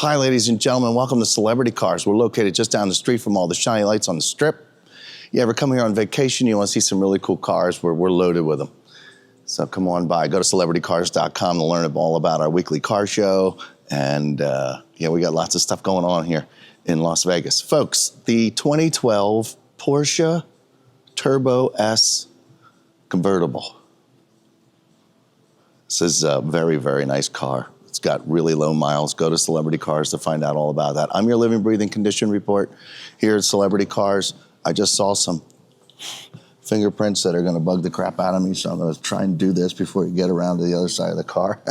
Hi, ladies and gentlemen. Welcome to Celebrity Cars. We're located just down the street from all the shiny lights on the Strip. You ever come here on vacation, you want to see some really cool cars, we're loaded with them. So come on by. Go to celebritycars.com to learn all about our weekly car show. And yeah, we got lots of stuff going on here in Las Vegas. Folks, the 2012 Porsche Turbo S convertible. This is a very, very nice car. It's got really low miles. Go to Celebrity Cars to find out all about that. I'm your living, breathing condition report here at Celebrity Cars. I just saw some fingerprints that are going to bug the crap out of me, so I'm going to try and do this before you get around to the other side of the car.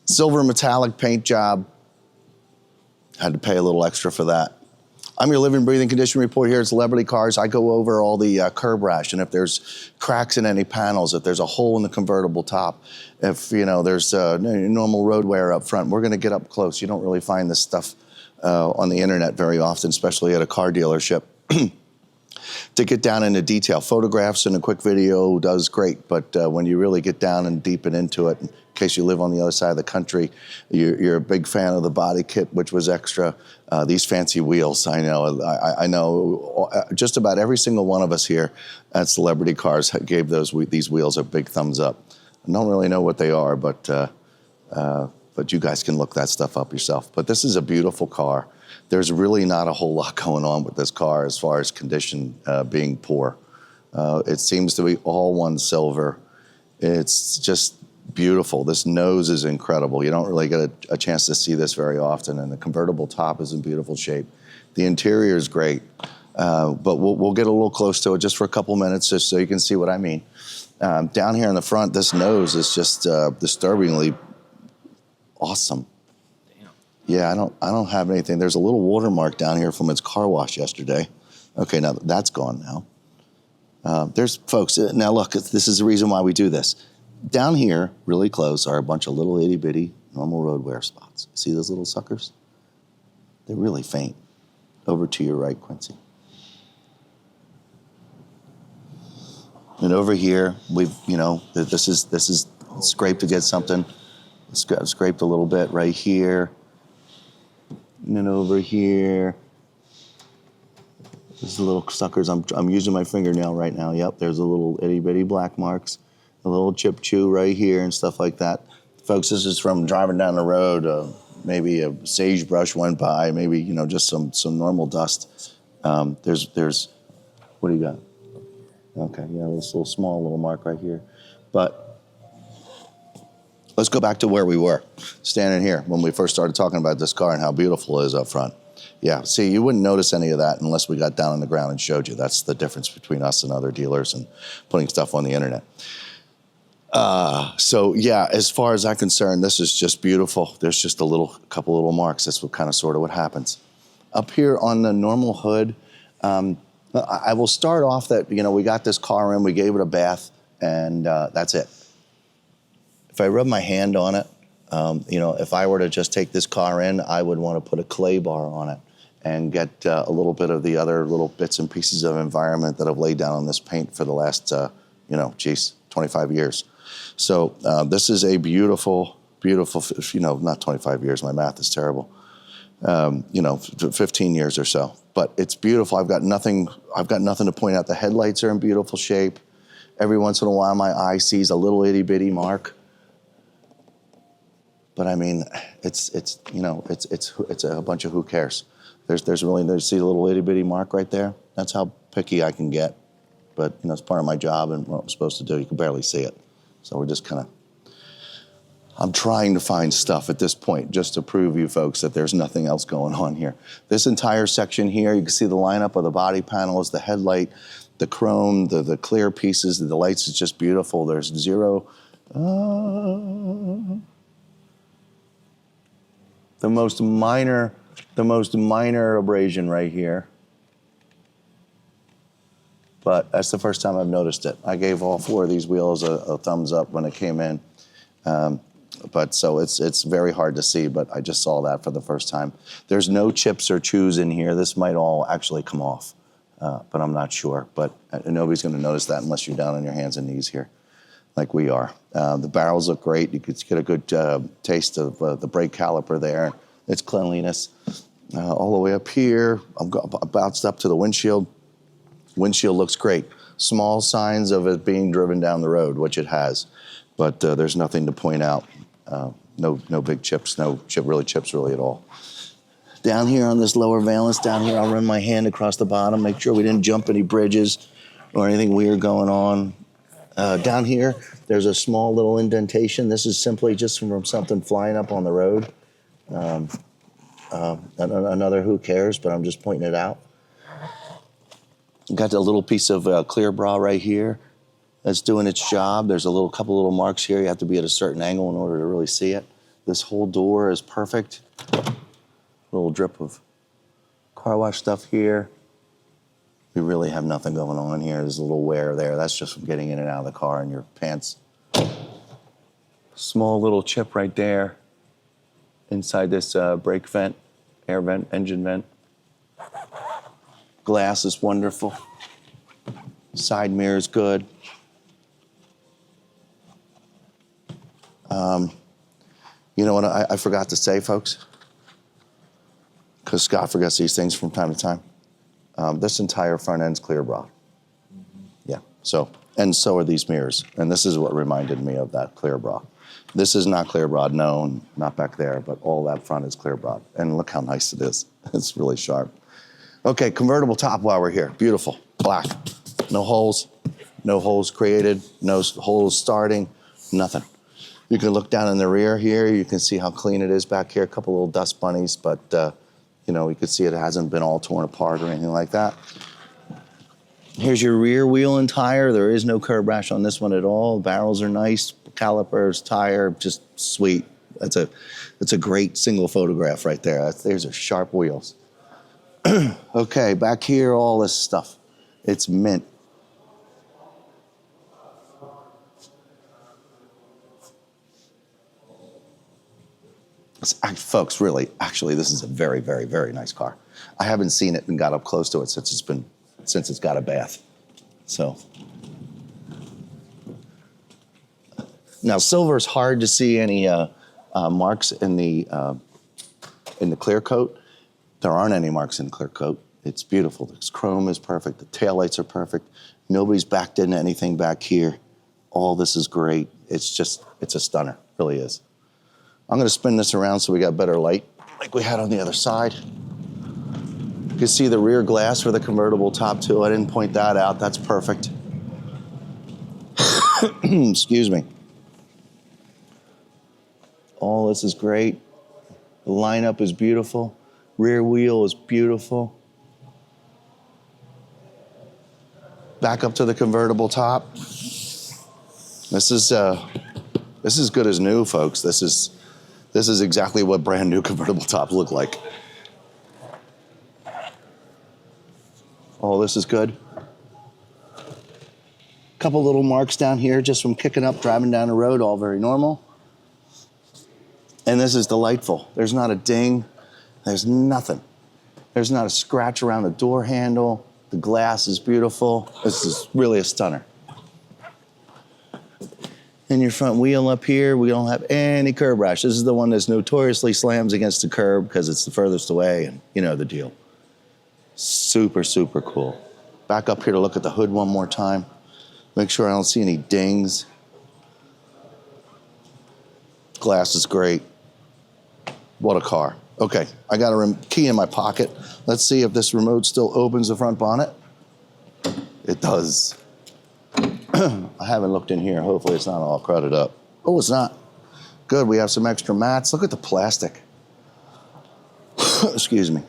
Silver metallic paint job. Had to pay a little extra for that. I'm your living, breathing condition report here at Celebrity Cars. I go over all the curb rash, and if there's cracks in any panels, if there's a hole in the convertible top, if there's normal road wear up front, we're going to get up close. You don't really find this stuff on the internet very often, especially at a car dealership. To get down into detail, photographs and a quick video does great, but when you really get down and deepen into it, in case you live on the other side of the country, you're a big fan of the body kit, which was extra. These fancy wheels, I know just about every single one of us here at Celebrity Cars gave these wheels a big thumbs up. I don't really know what they are, but you guys can look that stuff up yourself. But this is a beautiful car. There's really not a whole lot going on with this car as far as condition being poor. It seems to be all one silver. It's just beautiful. This nose is incredible. You don't really get a chance to see this very often, and the convertible top is in beautiful shape. The interior is great, but we'll get a little close to it just for a couple minutes just so you can see what I mean. Down here in the front, this nose is just disturbingly awesome. Yeah, I don't have anything. There's a little watermark down here from its car wash yesterday. Okay, now that's gone now. There's folks, now look, this is the reason why we do this. Down here, really close, are a bunch of little itty bitty normal road wear spots. See those little suckers? They're really faint. Over to your right, Quincy. And over here, this is scraped to get something. Scraped a little bit right here. And then over here, there's the little suckers. I'm using my fingernail right now. Yep, there's a little itty bitty black marks, a little chip chew right here and stuff like that. Folks, this is from driving down the road. Maybe a sagebrush went by, maybe just some normal dust. There's what do you got? Okay, yeah, this little small little mark right here, but. Let's go back to where we were, standing here when we first started talking about this car and how beautiful it is up front. Yeah, see, you wouldn't notice any of that unless we got down on the ground and showed you. That's the difference between us and other dealers and putting stuff on the internet. So yeah, as far as I'm concerned, this is just beautiful. There's just couple little marks. That's sort of what happens. Up here on the normal hood, I will start off that, we got this car in, we gave it a bath, and that's it. If I rub my hand on it, if I were to just take this car in, I would want to put a clay bar on it and get a little bit of the other little bits and pieces of environment that I've laid down on this paint for the last, 25 years. So this is a beautiful, beautiful, not 25 years, my math is terrible, 15 years or so. But it's beautiful. I've got nothing to point out. The headlights are in beautiful shape. Every once in a while, my eye sees a little itty bitty mark. But I mean, it's a bunch of who cares. There's see a little itty bitty mark right there? That's how picky I can get. But it's part of my job and what I'm supposed to do. You can barely see it. So we're just I'm trying to find stuff at this point just to prove you folks that there's nothing else going on here. This entire section here, you can see the lineup of the body panels, the headlight, the chrome, the clear pieces, the lights is just beautiful. There's zero. The most minor abrasion right here. But that's the first time I've noticed it. I gave all 4 of these wheels a thumbs up when it came in. But so it's very hard to see, but I just saw that for the first time. There's no chips or chews in here. This might all actually come off, but I'm not sure. But nobody's gonna notice that unless you're down on your hands and knees here. like we are. The barrels look great. You could get a good taste of the brake caliper there. It's cleanliness. All the way up here, I bounced up to the windshield. Windshield looks great. Small signs of it being driven down the road, which it has, but there's nothing to point out. No big chips, chips really at all. Down here on this lower valance, down here, I'll run my hand across the bottom, make sure we didn't jump any bridges or anything weird going on. Down here, there's a small little indentation. This is simply just from something flying up on the road. Another who cares, but I'm just pointing it out. Got a little piece of clear bra right here that's doing its job. There's couple little marks here. You have to be at a certain angle in order to really see it. This whole door is perfect. Little drip of car wash stuff here. We really have nothing going on here. There's a little wear there. That's just from getting in and out of the car in your pants. Small little chip right there inside this brake vent, air vent, engine vent. Glass is wonderful. Side mirror is good. You know what I forgot to say, folks? Because Scott forgets these things from time to time. This entire front end's clear bra. Yeah, so are these mirrors. And this is what reminded me of that clear bra. This is not clear bra, no, not back there, but all that front is clear bra. And look how nice it is. It's really sharp. Okay, convertible top while we're here. Beautiful, black. No holes created, no holes starting, nothing. You can look down in the rear here. You can see how clean it is back here. A couple little dust bunnies, but you can see it hasn't been all torn apart or anything like that. Here's your rear wheel and tire. There is no curb rash on this one at all. Barrels are nice, calipers, tire, just sweet. That's a great single photograph right there. There's a sharp wheels. Okay, back here, all this stuff. It's mint. Folks, really, actually, this is a very, very, very nice car. I haven't seen it and got up close to it since it's got a bath. So. Now, silver is hard to see any marks in the clear coat. There aren't any marks in the clear coat. It's beautiful. This chrome is perfect. The taillights are perfect. Nobody's backed into anything back here. All this is great. It's a stunner, really is. I'm gonna spin this around so we got better light, like we had on the other side. You can see the rear glass for the convertible top too. I didn't point that out, that's perfect. Excuse me. All this is great. The lineup is beautiful. Rear wheel is beautiful. Back up to the convertible top. This is good as new, folks. This is exactly what brand new convertible tops look like. Oh, this is good. Couple little marks down here just from kicking up, driving down the road, all very normal. And this is delightful. There's not a ding. There's nothing. There's not a scratch around the door handle. The glass is beautiful. This is really a stunner. And your front wheel up here, we don't have any curb rash. This is the one that's notoriously slams against the curb because it's the furthest away, and you know the deal. Super, super cool. Back up here to look at the hood one more time. Make sure I don't see any dings. Glass is great. What a car. Okay, I got a key in my pocket. Let's see if this remote still opens the front bonnet. It does. I haven't looked in here. Hopefully it's not all crowded up. Oh, it's not. Good, we have some extra mats. Look at the plastic. Excuse me.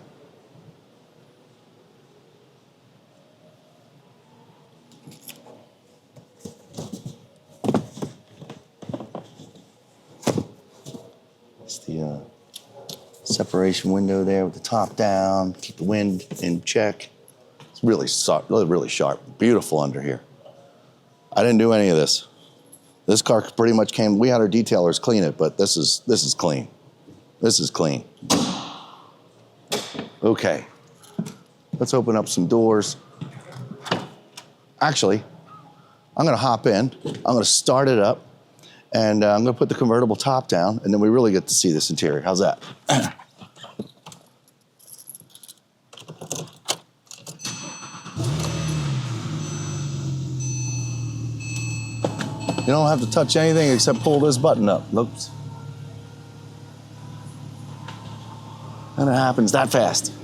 It's the separation window there with the top down. Keep the wind in check. It's really sharp. Beautiful under here. I didn't do any of this. This car pretty much came, we had our detailers clean it, but this is clean. This is clean. Okay, let's open up some doors. Actually, I'm gonna hop in, I'm gonna start it up, and I'm gonna put the convertible top down, and then we really get to see this interior. How's that? You don't have to touch anything except pull this button up. Oops. And it happens that fast.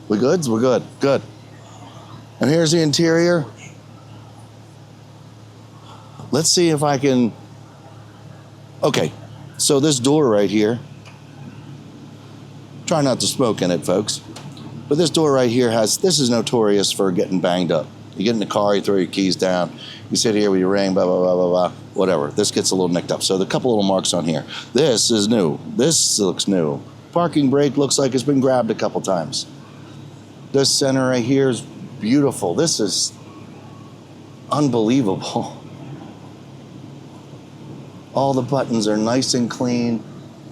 We good? We're good. Good. And here's the interior. Let's see if I can. Okay, so this door right here. Try not to smoke in it, folks. But this door right here this is notorious for getting banged up. You get in the car, you throw your keys down, you sit here with your ring, blah, blah, blah, blah, blah, whatever. This gets a little nicked up. So a couple little marks on here. This is new. This looks new. Parking brake looks like it's been grabbed a couple times. This center right here is beautiful. This is unbelievable. All the buttons are nice and clean.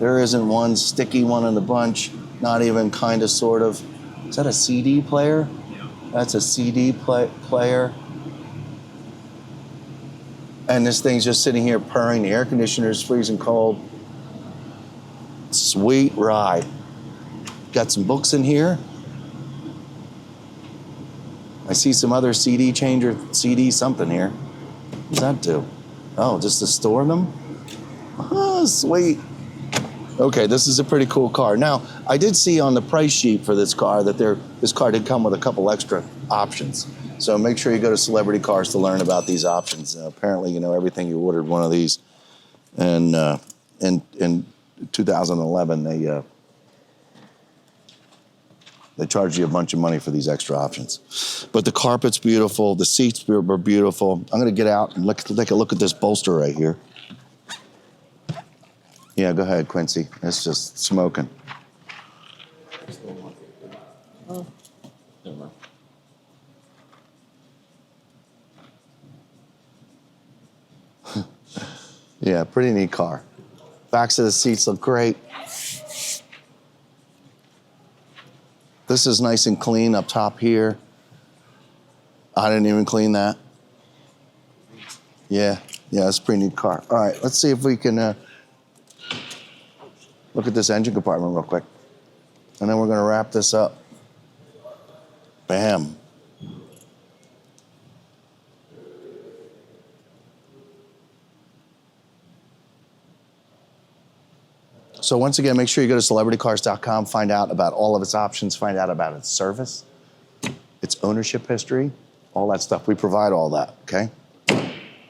There isn't one sticky one in the bunch, not even kind of, sort of. Is that a CD player? Yeah. That's a CD player. And this thing's just sitting here purring. The air conditioner's freezing cold. Sweet ride. Got some books in here. I see some other CD changer, CD something here. What does that do? Oh, just to store them? Oh, sweet. Okay, this is a pretty cool car. Now, I did see on the price sheet for this car that this car did come with a couple extra options. So make sure you go to Celebrity Cars to learn about these options. Apparently, you know everything. You ordered one of these, and in 2011 they charged you a bunch of money for these extra options. But the carpet's beautiful. The seats were beautiful. I'm going to get out and take a look at this bolster right here. Yeah, go ahead, Quincy. It's just smoking. Oh. Yeah, pretty neat car. Backs of the seats look great. This is nice and clean up top here. I didn't even clean that. Yeah, it's a pretty neat car. All right, let's see if we can look at this engine compartment real quick. And then we're gonna wrap this up. Bam. So once again, make sure you go to celebritycars.com, find out about all of its options, find out about its service, its ownership history, all that stuff. We provide all that, okay?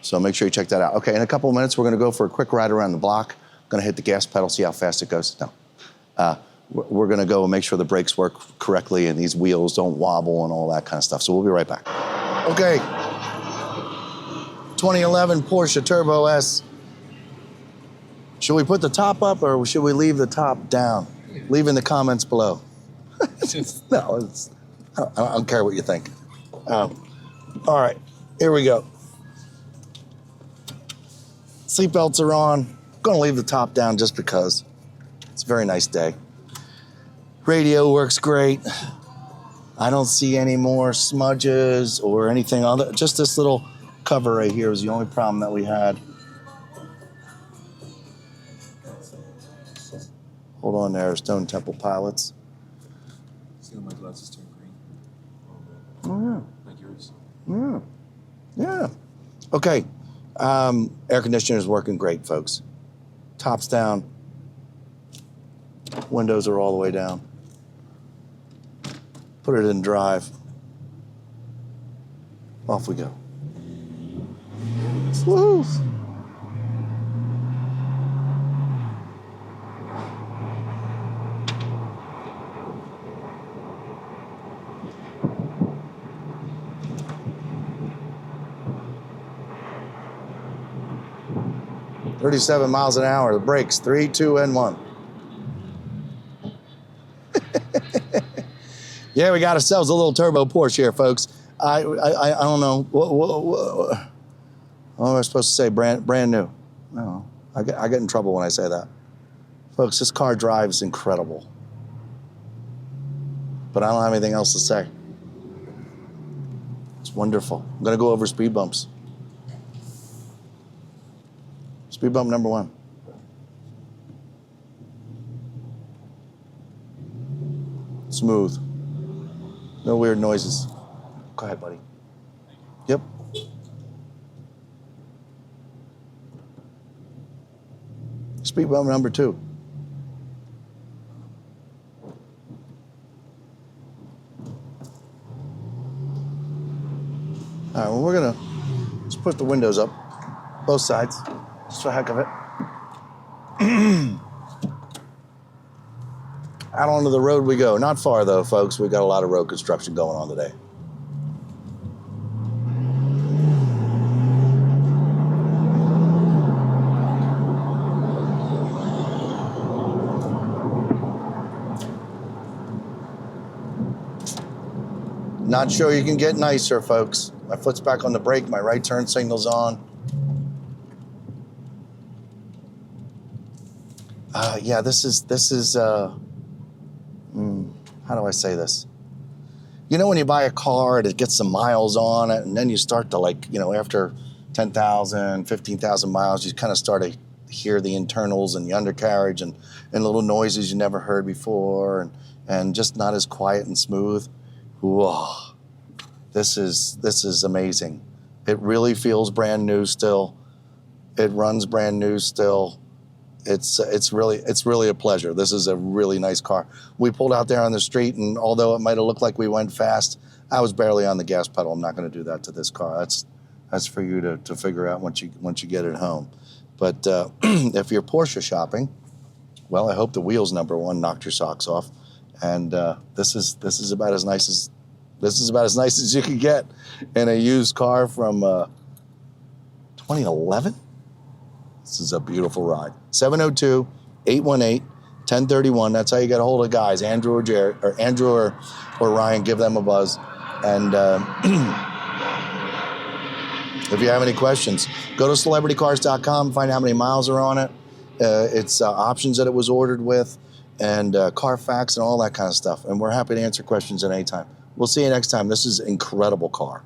So make sure you check that out. Okay, in a couple of minutes, we're gonna go for a quick ride around the block. Gonna hit the gas pedal, see how fast it goes. No. We're gonna go and make sure the brakes work correctly and these wheels don't wobble and all that kind of stuff. So we'll be right back. Okay. 2011 Porsche Turbo S. Should we put the top up or should we leave the top down? Leave in the comments below. No, I don't care what you think. All right, here we go. Seatbelts are on. Gonna leave the top down just because. It's a very nice day. Radio works great. I don't see any more smudges or anything other. Just this little cover right here was the only problem that we had. Hold on there, Stone Temple Pilots. See my glasses turn green. Oh yeah. Like yours. Yeah. Okay. Air conditioner is working great, folks. Top's down. Windows are all the way down. Put it in drive. Off we go. Woo! $37 miles an hour. The brakes, 3, 2, and 1. Yeah, we got ourselves a little turbo Porsche here, folks. I don't know. What am I supposed to say? Brand new. No, I get in trouble when I say that. Folks, this car drives incredible. But I don't have anything else to say. It's wonderful. I'm gonna go over speed bumps. Speed bump number 1. Smooth. No weird noises. Go ahead, buddy. Yep. Speed bump number 2. All right, well, we're gonna just put the windows up, both sides, just for the heck of it. Out onto the road we go. Not far though, folks. We got a lot of road construction going on today. Not sure you can get nicer, folks. My foot's back on the brake, my right turn signal's on. Yeah, this is how do I say this? You know when you buy a car and it gets some miles on it, and then you start to, like, you know, after 10,000, 15,000 miles, you kind of start to hear the internals and the undercarriage and little noises you never heard before, and just not as quiet and smooth. Whoa, this is amazing. It really feels brand new still. It runs brand new still. It's really a pleasure. This is a really nice car. We pulled out there on the street, and although it might have looked like we went fast, I was barely on the gas pedal. I'm not going to do that to this car. That's for you to figure out once you get it home. But if you're Porsche shopping, well, I hope the wheels, number 1, knocked your socks off. And this is about as nice as you can get in a used car from 2011. This is a beautiful ride. 702-818-1031. That's how you get a hold of guys, Andrew or Jared, or Andrew or Ryan. Give them a buzz. And if you have any questions, go to celebritycars.com, find out how many miles are on it. It's options that it was ordered with, and Carfax and all that kind of stuff. And we're happy to answer questions at any time. We'll see you next time. This is an incredible car.